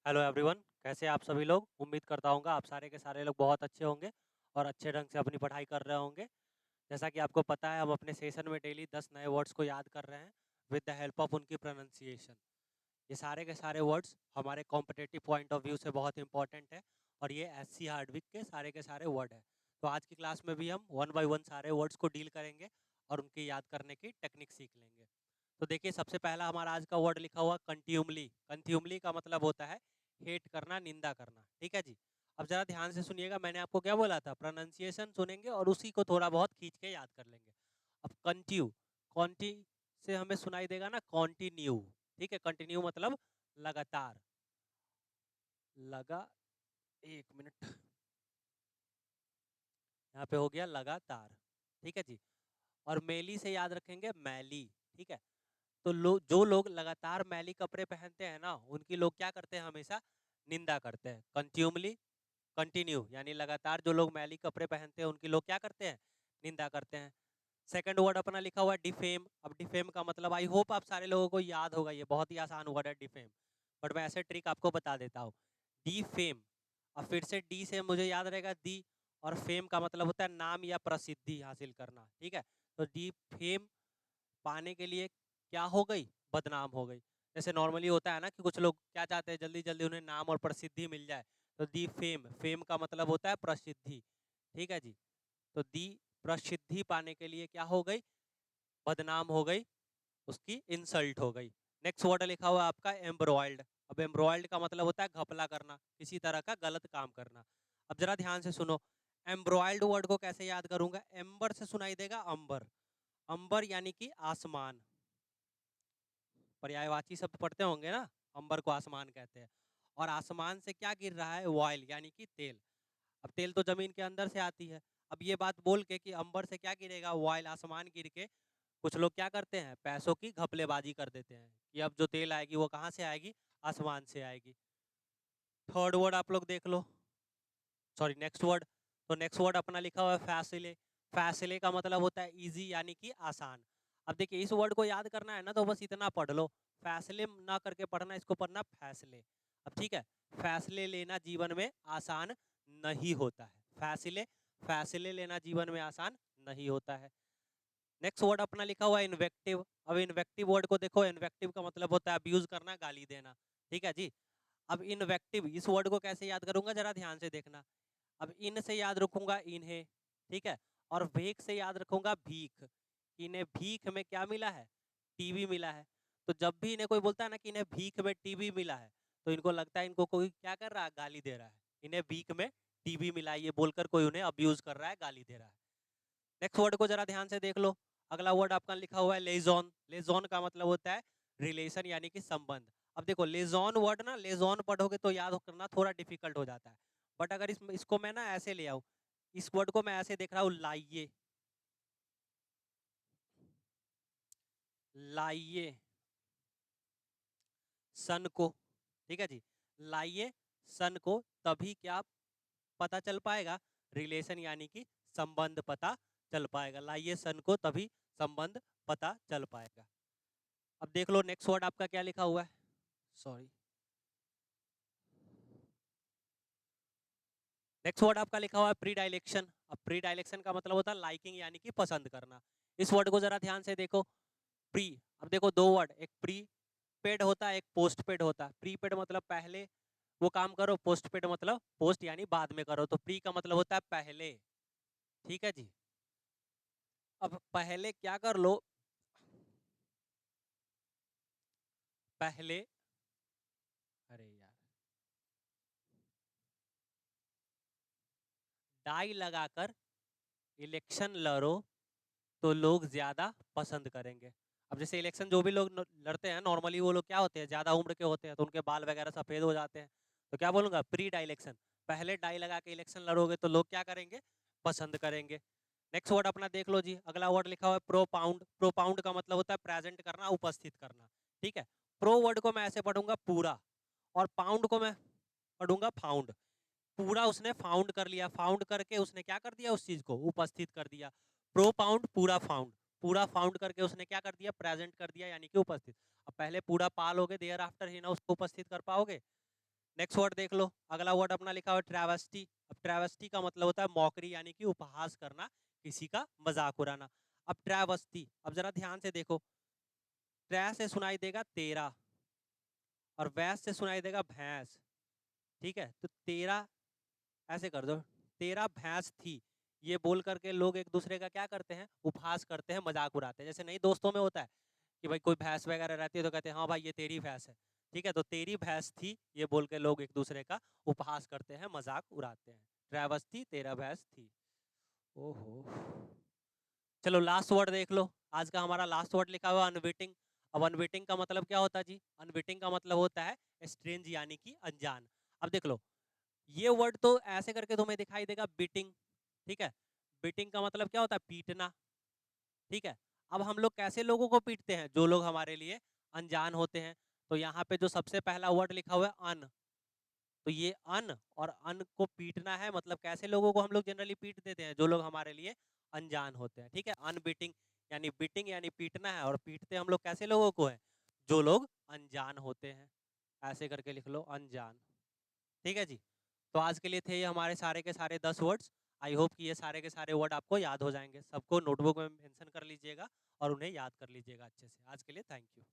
Hello everyone, कैसे हैं आप सभी लोग। उम्मीद करता हूँ आप सारे के सारे लोग बहुत अच्छे होंगे और अच्छे ढंग से अपनी पढ़ाई कर रहे होंगे। जैसा कि आपको पता है, हम अपने सेशन में डेली 10 नए वर्ड्स को याद कर रहे हैं विद द हेल्प ऑफ उनकी प्रोनाउंसिएशन। ये सारे के सारे वर्ड्स हमारे कॉम्पिटिटिव पॉइंट ऑफ व्यू से बहुत इंपॉर्टेंट है और ये एससी हार्डविक के सारे वर्ड है। तो आज की क्लास में भी हम वन बाय वन सारे वर्ड्स को डील करेंगे और उनकी याद करने की टेक्निक सीख लेंगे। तो देखिए, सबसे पहला हमारा आज का वर्ड लिखा हुआ कंट्यूमली। कंट्यूमली का मतलब होता है हेट करना, निंदा करना। ठीक है जी। अब जरा ध्यान से सुनिएगा, मैंने आपको क्या बोला था, प्रोनाउंसिएशन सुनेंगे और उसी को थोड़ा बहुत खींच के याद कर लेंगे। अब कंट्यू, कॉन्टी से हमें सुनाई देगा ना कॉन्टिन्यू। ठीक है, कंटिन्यू मतलब लगातार। लगा, एक मिनट, यहाँ पे हो गया लगातार। ठीक है जी। और मेली से याद रखेंगे मैली। ठीक है। तो जो लोग लगातार मैली कपड़े पहनते हैं ना, उनकी लोग क्या करते हैं, हमेशा निंदा करते हैं। कंट्यूमली, कंटिन्यू यानी लगातार जो लोग मैली कपड़े पहनते हैं उनकी लोग क्या करते हैं, निंदा करते हैं। सेकंड वर्ड अपना लिखा हुआ है डिफेम। अब डिफेम का मतलब आई होप आप सारे लोगों को याद होगा, ये बहुत ही आसान वर्ड है डिफेम, बट मैं ऐसे ट्रिक आपको बता देता हूँ। डिफेम, अब फिर से डी से मुझे याद रहेगा दी, और फेम का मतलब होता है नाम या प्रसिद्धि हासिल करना। ठीक है। तो डी फेम पाने के लिए क्या हो गई, बदनाम हो गई। जैसे नॉर्मली होता है ना कि कुछ लोग क्या चाहते हैं, जल्दी जल्दी उन्हें नाम और प्रसिद्धि मिल जाए। तो दी फेम, फेम का मतलब होता है प्रसिद्धि। ठीक है जी। तो दी प्रसिद्धि पाने के लिए क्या हो गई, बदनाम हो गई, उसकी इंसल्ट हो गई। नेक्स्ट वर्ड लिखा हुआ है आपका एम्ब्रॉयल्ड। अब एम्ब्रॉयल्ड का मतलब होता है घपला करना, किसी तरह का गलत काम करना। अब जरा ध्यान से सुनो, एम्ब्रॉयल्ड वर्ड को कैसे याद करूंगा, एम्बर से सुनाई देगा अंबर। अंबर यानी कि आसमान, पर्यायवाची शब्द पढ़ते होंगे ना, अंबर को आसमान कहते हैं। और आसमान से क्या गिर रहा है, ऑयल यानी कि तेल। अब तेल तो जमीन के अंदर से आती है। अब ये बात बोल के कि अंबर से क्या गिरेगा, ऑयल, आसमान गिर के कुछ लोग क्या करते हैं, पैसों की घपलेबाजी कर देते हैं कि अब जो तेल आएगी वो कहाँ से आएगी, आसमान से आएगी। थर्ड वर्ड आप लोग देख लो, सॉरी नेक्स्ट वर्ड। तो नेक्स्ट वर्ड अपना लिखा हुआ है फैसिले। फैसिले का मतलब होता है इजी यानी कि आसान। अब देखिए, इस वर्ड को याद करना है ना तो बस इतना पढ़ लो, फैसले ना करके पढ़ना, इसको पढ़ना फैसले। अब ठीक है, फैसले लेना जीवन में आसान नहीं होता है। फैसले, फैसले लेना जीवन में आसान नहीं होता है। नेक्स्ट वर्ड अपना लिखा हुआ है इन्वेक्टिव। अब इन्वेक्टिव वर्ड को देखो, इन्वेक्टिव का मतलब होता है अब्यूज करना, गाली देना। ठीक है जी। अब इन्वेक्टिव, इस वर्ड को कैसे याद करूंगा, जरा ध्यान से देखना। अब इन से याद रखूंगा इन्हें। ठीक है। और भेक से याद रखूंगा भीख। इन्हें भीख में क्या मिला है, टीवी मिला है। तो जब भी इन्हें कोई बोलता है ना कि इन्हें भीख में टीवी मिला है, तो इनको लगता है इनको कोई क्या कर रहा है, गाली दे रहा है। इन्हें भीख में टीवी मिला है, ये बोलकर कोई उन्हें अब्यूज कर रहा है, गाली दे रहा है। नेक्स्ट वर्ड को जरा ध्यान से देख लो। अगला वर्ड आपका लिखा हुआ है लेजॉन। लेजॉन का मतलब होता है रिलेशन यानी कि संबंध। अब देखो, लेजॉन वर्ड ना, लेजॉन पढ़ोगे तो याद करना थोड़ा डिफिकल्ट हो जाता है। बट अगर इसको मैं ना ऐसे ले आऊं, इस वर्ड को मैं ऐसे देख रहा हूं, लाइए, लाइए सन को। ठीक है जी। लाइए सन को, तभी क्या पता चल पाएगा, रिलेशन यानी कि संबंध पता चल पाएगा। लाइए सन को, तभी संबंध पता चल पाएगा। अब देख लो नेक्स्ट वर्ड आपका क्या लिखा हुआ है, सॉरी। नेक्स्ट वर्ड आपका लिखा हुआ है प्री डायलेक्शन। अब प्री डायलेक्शन का मतलब होता है लाइकिंग यानी कि पसंद करना। इस वर्ड को जरा ध्यान से देखो, प्री। अब देखो दो वर्ड, एक प्री पेड होता है, एक पोस्ट पेड होता है। प्री पेड मतलब पहले वो काम करो, पोस्ट पेड मतलब पोस्ट यानी बाद में करो। तो प्री का मतलब होता है पहले। ठीक है जी। अब पहले क्या कर लो, पहले, अरे यार, डाई लगाकर इलेक्शन लड़ो तो लोग ज्यादा पसंद करेंगे। अब जैसे इलेक्शन जो भी लोग लड़ते हैं नॉर्मली, वो लोग क्या होते हैं, ज्यादा उम्र के होते हैं, तो उनके बाल वगैरह सफेद हो जाते हैं। तो क्या बोलूंगा, प्री डाई इलेक्शन, पहले डाई लगा के इलेक्शन लड़ोगे तो लोग क्या करेंगे, पसंद करेंगे। नेक्स्ट वर्ड अपना देख लो जी, अगला वर्ड लिखा हुआ है प्रोपाउंड। प्रोपाउंड का मतलब होता है प्रेजेंट करना, उपस्थित करना। ठीक है। प्रो वर्ड को मैं ऐसे पढ़ूंगा पूरा, और पाउंड को मैं पढ़ूंगा फाउंड। पूरा उसने फाउंड कर लिया, फाउंड करके उसने क्या कर दिया, उस चीज को उपस्थित कर दिया। प्रोपाउंड, पूरा फाउंड, पूरा फाउंड करके उसने क्या कर दिया, प्रेजेंट कर दिया यानी कि उपस्थित। अब पहले पूरा पालोगे, देयर आफ्टर ही ना उसको उपस्थित कर पाओगे। नेक्स्ट वर्ड देख लो, अगला वर्ड अपना लिखा हुआ है ट्रैवेस्टी। अब ट्रैवेस्टी का मतलब होता है मॉकरी, यानी कि उपहास करना, किसी का मजाक उड़ाना। अब ट्रैवस्टी, अब जरा ध्यान से देखो, ट्रै से सुनाई देगा तेरा और वैस से सुनाई देगा भैंस, ठीक है। तो तेरा ऐसे कर दो, तेरा भैंस थी, ये बोल करके लोग एक दूसरे का क्या करते हैं, उपहास करते हैं, मजाक उड़ाते हैं। जैसे नहीं दोस्तों में होता है कि भाई कोई भैंस वगैरह रहती है तो कहते हैं हाँ भाई ये तेरी भैंस है, ठीक है। तो तेरी भैंस थी, ये बोल के लोग एक दूसरे का उपहास करते हैं, मजाक उड़ाते हैं। ट्रैवस थी, तेरा भैंस थी। ओहो, चलो लास्ट वर्ड देख लो, आज का हमारा लास्ट वर्ड लिखा हुआ अनविटिंग। अब अनविटिंग का मतलब क्या होता है जी, अनविटिंग का मतलब होता है स्ट्रेंज, यानी कि अनजान। अब देख लो, ये वर्ड तो ऐसे करके तुम्हें दिखाई देगा बीटिंग, ठीक है। बीटिंग का मतलब क्या होता है, पीटना, ठीक है। अब हम लोग कैसे लोगों को पीटते हैं, जो लोग हमारे लिए अनजान होते हैं। तो यहाँ पे जो सबसे पहला वर्ड लिखा हुआ है अन, तो ये अन और अन को पीटना है, मतलब कैसे लोगों को हम लोग जनरली पीट देते हैं, जो लोग हमारे लिए अनजान होते हैं, ठीक है। अनबीटिंग यानी बीटिंग यानी पीटना है, और पीटते हम लोग कैसे लोगों को है, जो लोग अनजान होते हैं। ऐसे करके लिख लो अनजान, ठीक है जी। तो आज के लिए थे ये हमारे सारे के सारे 10 वर्ड्स। आई होप कि ये सारे के सारे वर्ड आपको याद हो जाएंगे। सबको नोटबुक में मेंशन कर लीजिएगा और उन्हें याद कर लीजिएगा अच्छे से। आज के लिए थैंक यू।